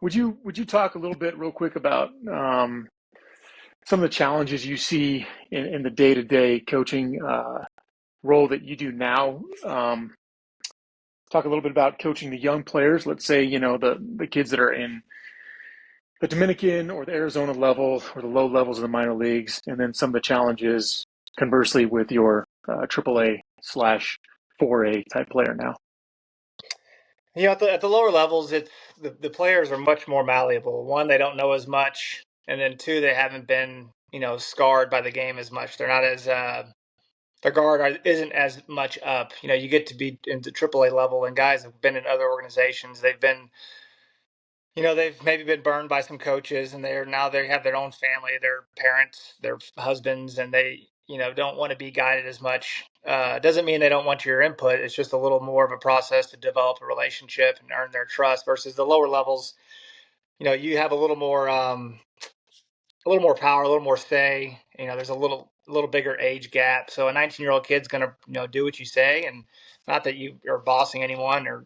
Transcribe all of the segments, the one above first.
Would you talk a little bit real quick about some of the challenges you see in the day-to-day coaching role that you do now? Talk a little bit about coaching the young players. Let's say, the kids that are in the Dominican or the Arizona level or the low levels of the minor leagues, and then some of the challenges conversely with your AAA slash 4A type player now. At the lower levels, the players are much more malleable. One, they don't know as much, and then two, they haven't been scarred by the game as much. They're not as their guard isn't as much up. You get to be into AAA level, and guys have been in other organizations. They've maybe been burned by some coaches, and they have their own family, their parents, their husbands, and they don't want to be guided as much. Doesn't mean they don't want your input. It's just a little more of a process to develop a relationship and earn their trust. Versus the lower levels, you have a little more power, a little more say. There's a little bigger age gap. So a 19-year-old kid's gonna do what you say, and not that you are bossing anyone or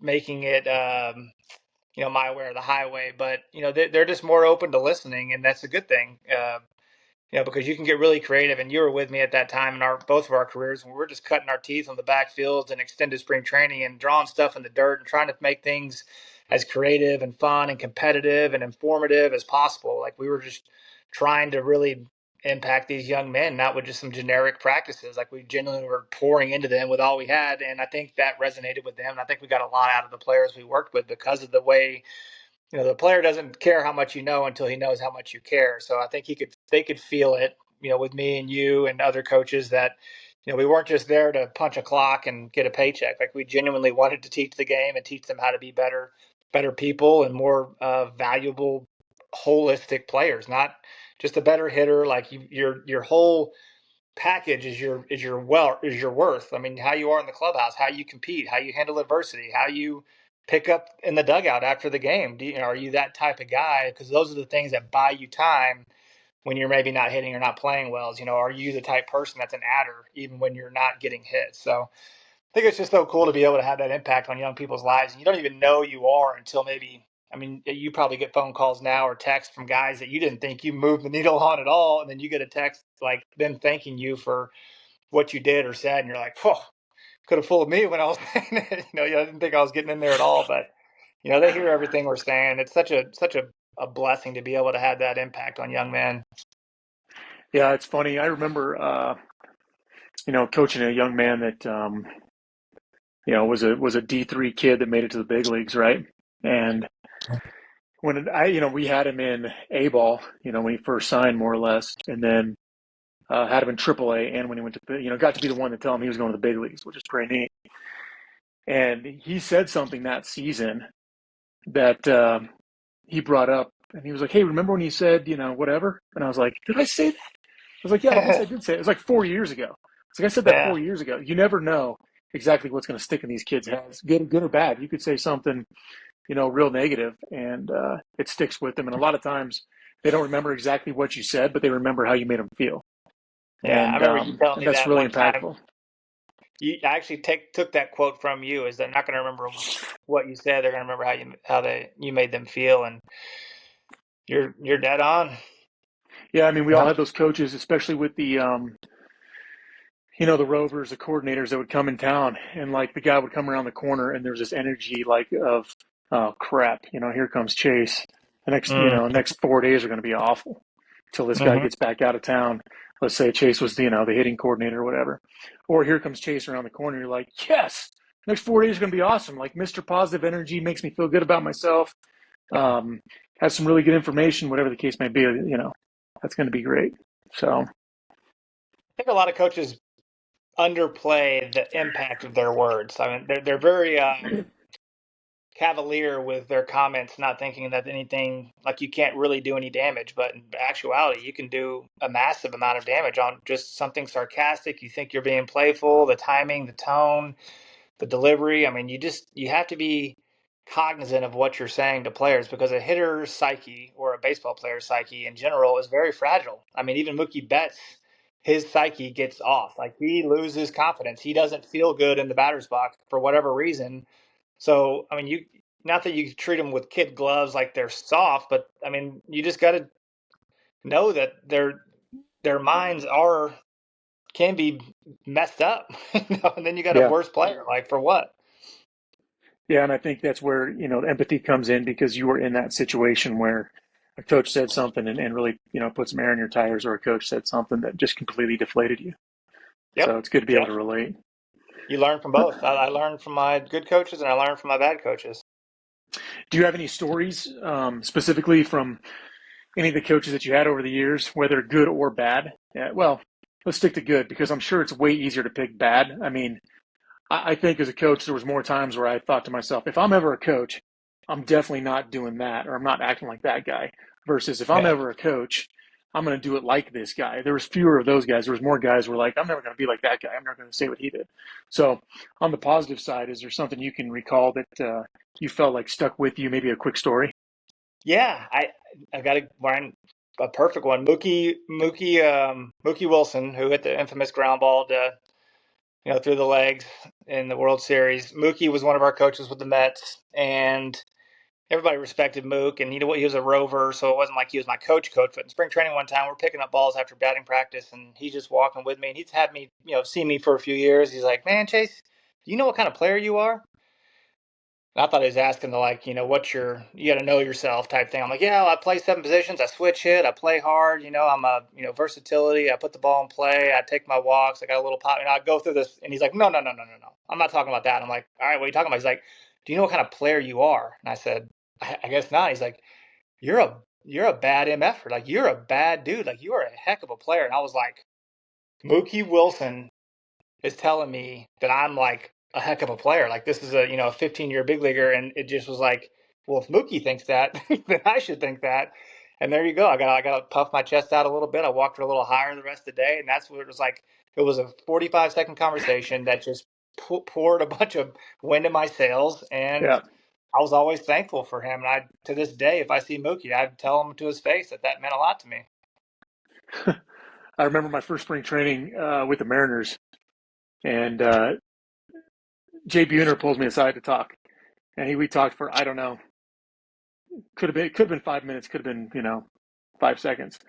making it my way or the highway, but they're just more open to listening, and that's a good thing. Because you can get really creative, and you were with me at that time in both of our careers, when we were just cutting our teeth on the backfields and extended spring training and drawing stuff in the dirt and trying to make things as creative and fun and competitive and informative as possible. Like, we were just trying to really impact these young men, not with just some generic practices. Like, we genuinely were pouring into them with all we had, and I think that resonated with them. And I think we got a lot out of the players we worked with because of the way the player doesn't care how much you know until he knows how much you care. So I think they could feel it, with me and you and other coaches, that, we weren't just there to punch a clock and get a paycheck. Like, we genuinely wanted to teach the game and teach them how to be better people and more valuable, holistic players, not just a better hitter. Like, your whole package is your worth. I mean, how you are in the clubhouse, how you compete, how you handle adversity, how you pick up in the dugout after the game. Are you that type of guy? Because those are the things that buy you time when you're maybe not hitting or not playing well. Are you the type person that's an adder even when you're not getting hit? So I think it's just so cool to be able to have that impact on young people's lives. And you don't even know you are until maybe, I mean, you probably get phone calls now or texts from guys that you didn't think you moved the needle on at all. And then you get a text like them thanking you for what you did or said. And you're like, whoa, could have fooled me when I was saying it. I didn't think I was getting in there at all. But, they hear everything we're saying. It's such a blessing to be able to have that impact on young men. Yeah, it's funny. I remember, coaching a young man that, was a D3 kid that made it to the big leagues, right? And we had him in A ball, when he first signed, more or less, and then had him in AAA, and when he went to, got to be the one to tell him he was going to the big leagues, which is pretty neat. And he said something that season that he brought up, and he was like, "Hey, remember when you said, whatever?" And I was like, "Did I say that?" I was like, "Yeah, I guess I did say it." It was like 4 years ago. It's like, I said that Yeah. 4 years ago. You never know exactly what's going to stick in these kids' heads, good or bad. You could say something, real negative, and it sticks with them. And a lot of times they don't remember exactly what you said, but they remember how you made them feel. Yeah. I remember you telling And me that's that really one time. impactful. I actually took that quote from you. Is they're not going to remember what you said. They're going to remember how you made them feel, and you're dead on. Yeah, I mean, we all Yeah. had those coaches, especially with the the rovers, the coordinators that would come in town, and like the guy would come around the corner, and there's this energy like of, oh crap, here comes Chase. The next, Mm, next 4 days are going to be awful until this guy hmm gets back out of town. Let's say Chase was, the hitting coordinator or whatever, or here comes Chase around the corner. You're like, yes, next 4 days are going to be awesome. Like Mr. Positive Energy makes me feel good about myself. Um, has some really good information, whatever the case may be. That's going to be great. So. I think a lot of coaches underplay the impact of their words. I mean, they're very cavalier with their comments, not thinking that anything, like, you can't really do any damage, but in actuality, you can do a massive amount of damage on just something sarcastic. You think you're being playful, the timing, the tone, the delivery. I mean, you have to be cognizant of what you're saying to players, because a hitter's psyche, or a baseball player's psyche in general, is very fragile. I mean, even Mookie Betts, his psyche gets off. Like, he loses confidence. He doesn't feel good in the batter's box for whatever reason. So, I mean, not that you treat them with kid gloves like they're soft, but I mean, you just got to know that their minds can be messed up, and then you got a Yeah. worse player. Like for what? Yeah, and I think that's where, empathy comes in because you were in that situation where a coach said something and really, put some air in your tires, or a coach said something that just completely deflated you. So Yep. it's good to be able Yep. to relate. You learn from both. I learned from my good coaches and I learned from my bad coaches. Do you have any stories specifically from any of the coaches that you had over the years, whether good or bad? Yeah, well, let's stick to good because I'm sure it's way easier to pick bad. I mean, I think as a coach, there was more times where I thought to myself, if I'm ever a coach, I'm definitely not doing that, or I'm not acting like that guy. Versus if I'm Yeah. ever a coach, I'm going to do it like this guy. There was fewer of those guys. There was more guys who were like, I'm never going to be like that guy. I'm never going to say what he did. So on the positive side, is there something you can recall that you felt like stuck with you? Maybe a quick story. Yeah. I got a perfect one. Mookie Wilson, who hit the infamous ground ball to, through the legs in the World Series. Mookie was one of our coaches with the Mets, and everybody respected Mook, and he was a rover, so it wasn't like he was my coach. But in spring training one time, we're picking up balls after batting practice, and he's just walking with me, and he's had me, seen me for a few years. He's like, "Man, Chase, do you know what kind of player you are?" And I thought he was asking to like, you got to know yourself type thing. I'm like, yeah, I play 7 positions, I switch hit, I play hard, I'm a, versatility. I put the ball in play, I take my walks, I got a little pop, I go through this, and he's like, no, no, no, no, no, no, I'm not talking about that. I'm like, all right, what are you talking about? He's like, do you know what kind of player you are? And I said, I guess not. He's like, you're a bad MFer, like you're a bad dude, like you are a heck of a player. And I was like, Mookie Wilson is telling me that I'm like a heck of a player. Like this is a 15-year big leaguer, and it just was like, well, if Mookie thinks that, then I should think that. And there you go. I got to puff my chest out a little bit. I walked a little higher the rest of the day, and that's what it was like. It was a 45-second conversation that just poured a bunch of wind in my sails, and Yeah. I was always thankful for him. And I, to this day, if I see Mookie, I'd tell him to his face that that meant a lot to me. I remember my first spring training with the Mariners, and Jay Buhner pulls me aside to talk, and we talked for I don't know, could have been 5 minutes, could have been 5 seconds.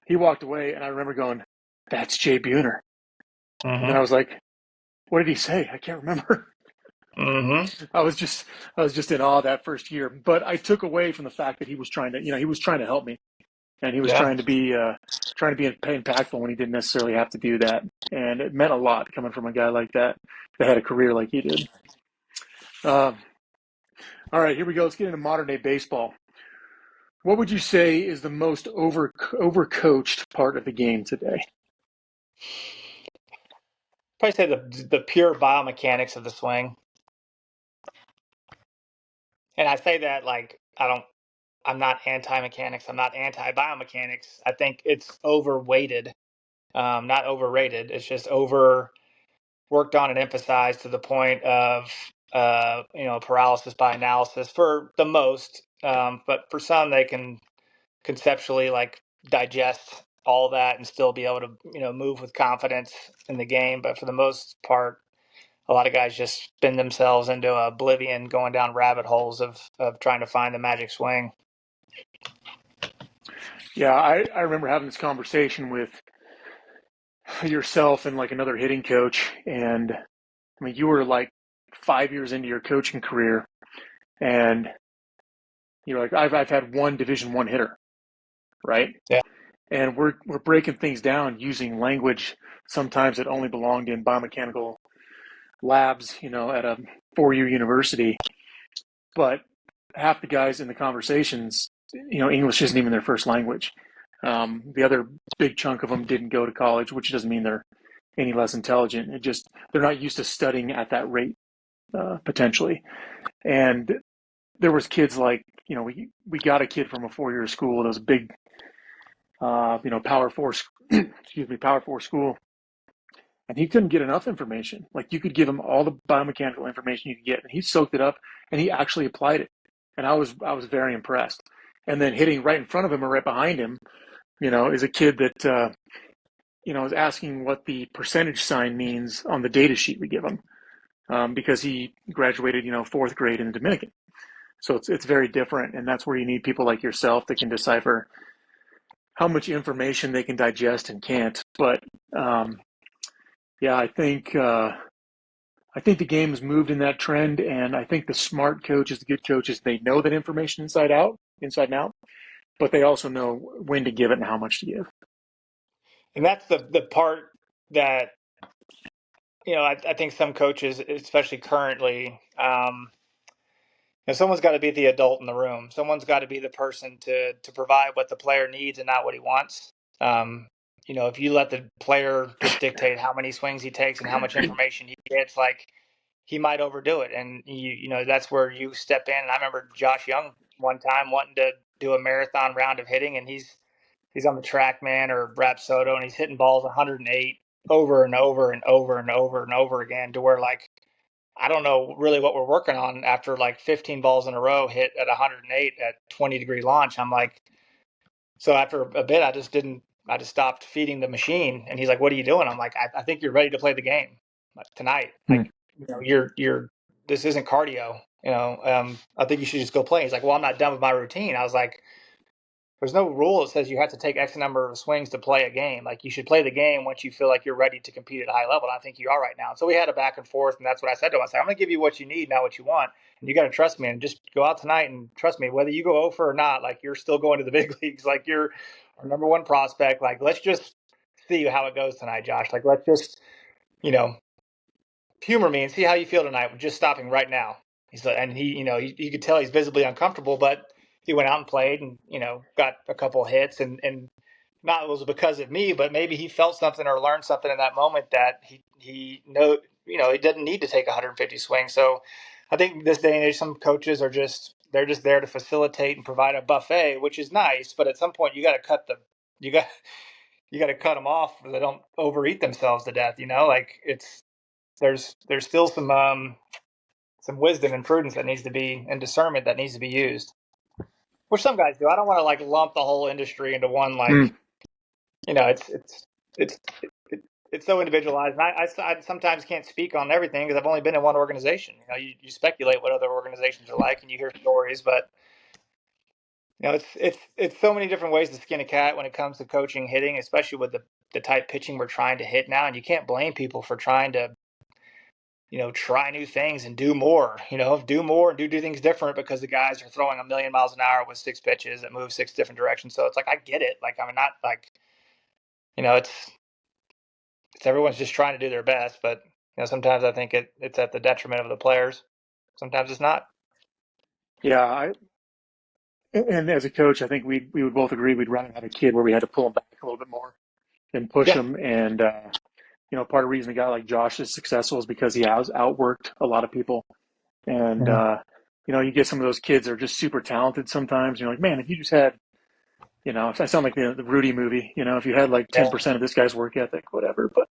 He walked away, and I remember going, "That's Jay Buhner," and then I Mm-hmm. was like, "What did he say? I can't remember." Mm-hmm. I was just I was just in awe that first year, but I took away from the fact that he was trying to he was trying to help me, and he was Yeah. trying to be impactful when he didn't necessarily have to do that, and it meant a lot coming from a guy like that that had a career like he did. Um, all right, here we go. Let's get into modern day baseball. What would you say is the most overcoached part of the game today? Probably say the pure biomechanics of the swing. And I say that like I'm not anti mechanics. I'm not anti biomechanics. I think it's overweighted, not overrated. It's just over worked on and emphasized to the point of paralysis by analysis for the most. But for some, they can conceptually like digest all that and still be able to move with confidence in the game. But for the most part, a lot of guys just spin themselves into oblivion, going down rabbit holes of trying to find the magic swing. Yeah, I remember having this conversation with yourself and like another hitting coach, and I mean you were like 5 years into your coaching career, and you're like I've had one Division I hitter, right? Yeah, And we're breaking things down using language sometimes that only belonged in biomechanical labs, at a 4-year university. But half the guys in the conversations, English isn't even their first language. The other big chunk of them didn't go to college, which doesn't mean they're any less intelligent. It just they're not used to studying at that rate potentially. And there was kids like we got a kid from a 4-year school that was a big power four excuse me power 4 school, and he couldn't get enough information. Like you could give him all the biomechanical information you could get, and he soaked it up and he actually applied it. And I was very impressed. And then hitting right in front of him or right behind him, is a kid that is asking what the percentage sign means on the data sheet we give him. because he graduated, fourth grade in the Dominican. So it's very different, and that's where you need people like yourself that can decipher how much information they can digest and can't. But yeah, I think the game has moved in that trend, and I think the smart coaches, the good coaches, they know that information inside and out, but they also know when to give it and how much to give. And that's the part that, I think some coaches, especially currently, someone's got to be the adult in the room. Someone's got to be the person to provide what the player needs and not what he wants. Um, if you let the player just dictate how many swings he takes and how much information he gets, like he might overdo it. And that's where you step in. And I remember Josh Young one time wanting to do a marathon round of hitting, and he's on the track, man, or Brad Soto, and he's hitting balls 108 over and over and over and over and over again, to where, like, I don't know really what we're working on after like 15 balls in a row hit at 108 at 20-degree launch. I'm like, so after a bit, I just stopped feeding the machine. And he's like, what are you doing? I'm like, I think you're ready to play the game tonight. Hmm. Like, this isn't cardio. I think you should just go play. He's like, well, I'm not done with my routine. I was like, there's no rule that says you have to take X number of swings to play a game. Like, you should play the game once you feel like you're ready to compete at a high level. And I think you are right now. And so we had a back and forth, and that's what I said to him. I said, I'm going to give you what you need, not what you want. And you got to trust me and just go out tonight and trust me, whether you go over or not, like, you're still going to the big leagues. Like, you're our number one prospect. Like, let's just see how it goes tonight, Josh. Like, let's just, you know, humor me and see how you feel tonight with just stopping right now. He's like, and you could tell he's visibly uncomfortable, but he went out and played and, got a couple hits, and not it was because of me, but maybe he felt something or learned something in that moment that he didn't need to take 150 swings. So I think this day and age, some coaches they're just there to facilitate and provide a buffet, which is nice, but at some point you got you got to cut them off so they don't overeat themselves to death. Like, there's still some wisdom and prudence that needs to be, and discernment that needs to be used, which some guys do. I don't want to like lump the whole industry into one, like, Hmm. it's it's so individualized. And I sometimes can't speak on everything because I've only been in one organization. You speculate what other organizations are like, and you hear stories, but it's so many different ways to skin a cat when it comes to coaching, hitting, especially with the type pitching we're trying to hit now. And you can't blame people for trying to try new things and do more, do more and do things different, because the guys are throwing a million miles an hour with six pitches that move six different directions. So it's like, I get it. Like, I'm not like, it's everyone's just trying to do their best, but sometimes I think it's at the detriment of the players. Sometimes it's not. Yeah, and as a coach, I think we would both agree we'd rather have a kid where we had to pull him back a little bit more and push Yeah. him. And part of the reason a guy like Josh is successful is because he has outworked a lot of people. And Mhm. you get some of those kids that are just super talented sometimes. You're like, man, if you just had, I sound like the Rudy movie. If you had like Yeah. 10% of this guy's work ethic, whatever. But